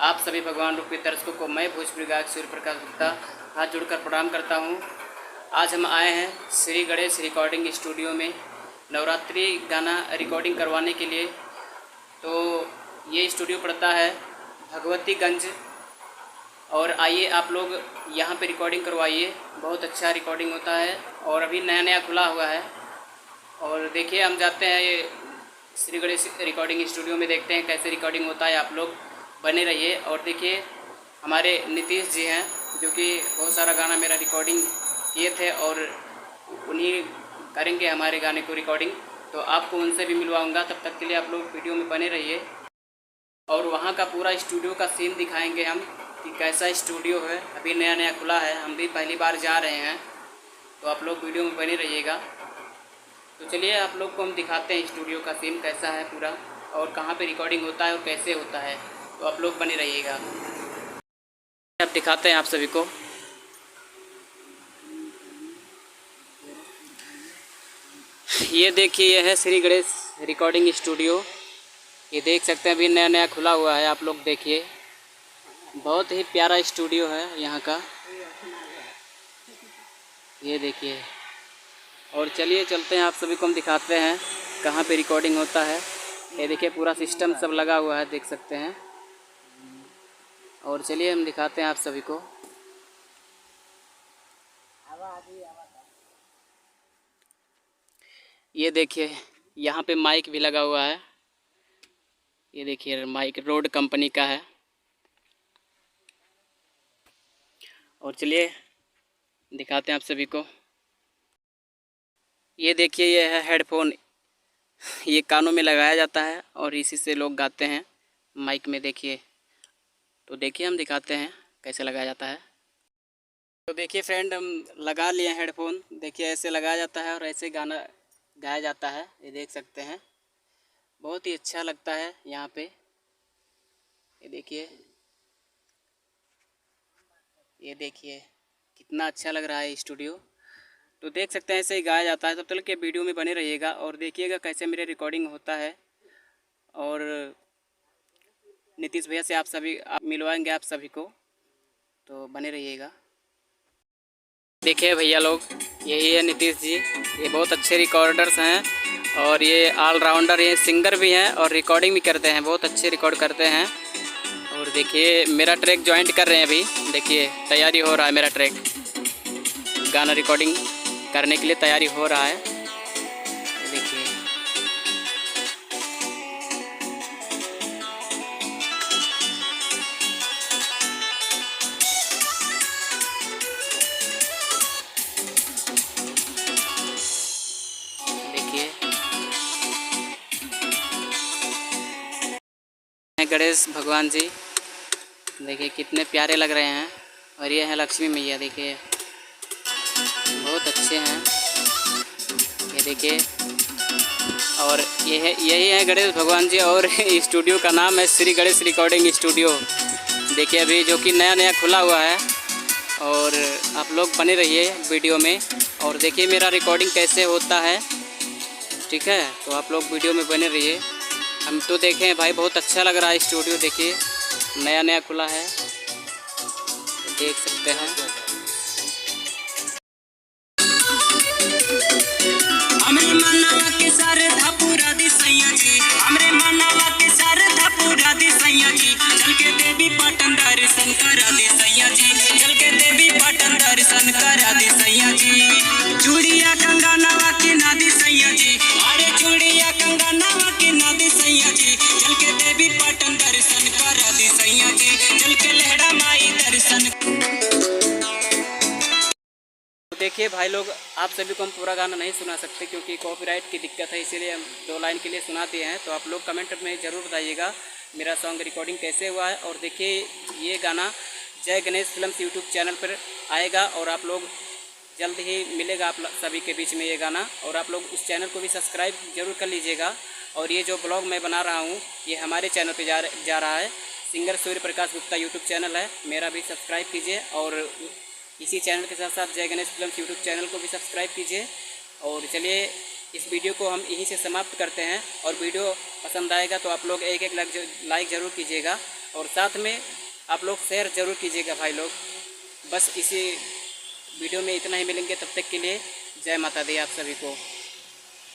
आप सभी भगवान रूपी दर्शकों को मैं भोजपुरी गायक सूर्य प्रकाश गुप्ता हाथ जोड़कर प्रणाम करता हूं। आज हम आए हैं श्री गणेश रिकॉर्डिंग स्टूडियो में नवरात्रि गाना रिकॉर्डिंग करवाने के लिए। तो ये स्टूडियो पड़ता है भगवतीगंज, और आइए आप लोग यहाँ पे रिकॉर्डिंग करवाइए। बहुत अच्छा रिकॉर्डिंग होता है और अभी नया नया खुला हुआ है। और देखिए हम जाते हैं ये श्री गणेश रिकॉर्डिंग स्टूडियो में, देखते हैं कैसे रिकॉर्डिंग होता है। आप लोग बने रहिए। और देखिए हमारे नीतीश जी हैं जो कि बहुत सारा गाना मेरा रिकॉर्डिंग किए थे और उन्हीं करेंगे हमारे गाने को रिकॉर्डिंग। तो आपको उनसे भी मिलवाऊंगा, तब तक के लिए आप लोग वीडियो में बने रहिए। और वहाँ का पूरा स्टूडियो का सीन दिखाएंगे हम कि कैसा स्टूडियो है। अभी नया नया खुला है, हम भी पहली बार जा रहे हैं, तो आप लोग वीडियो में बने रहिएगा। तो चलिए आप लोग को हम दिखाते हैं स्टूडियो का सीन कैसा है पूरा, और कहाँ पे रिकॉर्डिंग होता है और कैसे होता है। तो आप लोग बने रहिएगा। अब दिखाते हैं आप सभी को। ये देखिए, ये है श्री गणेश रिकॉर्डिंग स्टूडियो। ये देख सकते हैं अभी नया नया खुला हुआ है। आप लोग देखिए, बहुत ही प्यारा स्टूडियो है यहाँ का। ये देखिए, और चलिए चलते हैं, आप सभी को हम दिखाते हैं कहाँ पे रिकॉर्डिंग होता है। ये देखिए पूरा सिस्टम सब लगा हुआ है, देख सकते हैं। और चलिए हम दिखाते हैं आप सभी को। ये देखिए यहाँ पे माइक भी लगा हुआ है। ये देखिए माइक रोड कंपनी का है। और चलिए दिखाते हैं आप सभी को। ये देखिए, ये है हेडफोन। ये कानों में लगाया जाता है और इसी से लोग गाते हैं माइक में। देखिए, तो देखिए हम दिखाते हैं कैसे लगाया जाता है। तो देखिए फ्रेंड, हम लगा लिए हैं हेडफोन। देखिए ऐसे लगाया जाता है और ऐसे गाना गाया जाता है। ये देख सकते हैं, बहुत ही अच्छा लगता है यहाँ पे। ये देखिए, ये देखिए कितना अच्छा लग रहा है स्टूडियो। तो देख सकते हैं ऐसे ही गाया जाता है। तब तक के वीडियो में बने रहिएगा और देखिएगा कैसे मेरे रिकॉर्डिंग होता है। और नीतीश भैया से आप मिलवाएंगे आप सभी को, तो बने रहिएगा। देखिए भैया लोग, यही है नीतीश जी। ये बहुत अच्छे रिकॉर्डर्स हैं और ये ऑलराउंडर, ये सिंगर भी हैं और रिकॉर्डिंग भी करते हैं, बहुत अच्छे रिकॉर्ड करते हैं। और देखिए मेरा ट्रैक ज्वाइंट कर रहे हैं अभी। देखिए तैयारी हो रहा है, मेरा ट्रैक गाना रिकॉर्डिंग करने के लिए तैयारी हो रहा है। देखिए गणेश भगवान जी, देखिए कितने प्यारे लग रहे हैं। और ये है लक्ष्मी मैया, देखिए बहुत अच्छे हैं। ये देखिए, और यही है गणेश भगवान जी। और स्टूडियो का नाम है श्री गणेश रिकॉर्डिंग स्टूडियो। देखिए अभी जो कि नया नया खुला हुआ है। और आप लोग बने रहिए वीडियो में और देखिए मेरा रिकॉर्डिंग कैसे होता है, ठीक है। तो आप लोग वीडियो में बने रहिए। हम तो देखें भाई, बहुत अच्छा लग रहा है स्टूडियो। देखिए नया नया खुला है, देख सकते हैं। हमरे मनवा के सरधा पूरा दी सैया जी, हमरे मनवा के सरधा पूरा दी सैया जी। चल के देवी पाटन दर्शन करा दी सैया जी, चल के देवी पाटन दर्शन करा दी सैया जी। चूड़िया कंगनवा के नादी सैया जी, अरे चूड़िया कंगनवा के नादी सैया जी। चल के देवी पाटन दर्शन करा दी सैया जी, चल के लेहड़ा माई दर्शन। देखिए भाई लोग, आप सभी को हम पूरा गाना नहीं सुना सकते क्योंकि कॉपीराइट की दिक्कत है, इसीलिए हम 2 लाइन के लिए सुना दिए हैं। तो आप लोग कमेंट में ज़रूर बताइएगा मेरा सॉन्ग रिकॉर्डिंग कैसे हुआ है। और देखिए ये गाना जय गणेश फिल्म्स यूट्यूब चैनल पर आएगा और आप लोग जल्द ही मिलेगा आप सभी के बीच में ये गाना। और आप लोग उस चैनल को भी सब्सक्राइब जरूर कर लीजिएगा। और ये जो ब्लॉग मैं बना रहा हूँ ये हमारे चैनल पर जा रहा है। Singer Surya Prakash Gupta YouTube channel है, मेरा भी सब्सक्राइब कीजिए। और इसी चैनल के साथ साथ जय गणेश फिल्म्स यूट्यूब चैनल को भी सब्सक्राइब कीजिए। और चलिए इस वीडियो को हम यहीं से समाप्त करते हैं। और वीडियो पसंद आएगा तो आप लोग एक लाइक ज़रूर कीजिएगा और साथ में आप लोग शेयर ज़रूर कीजिएगा भाई लोग। बस इसी वीडियो में इतना ही मिलेंगे, तब तक के लिए जय माता दी आप सभी को।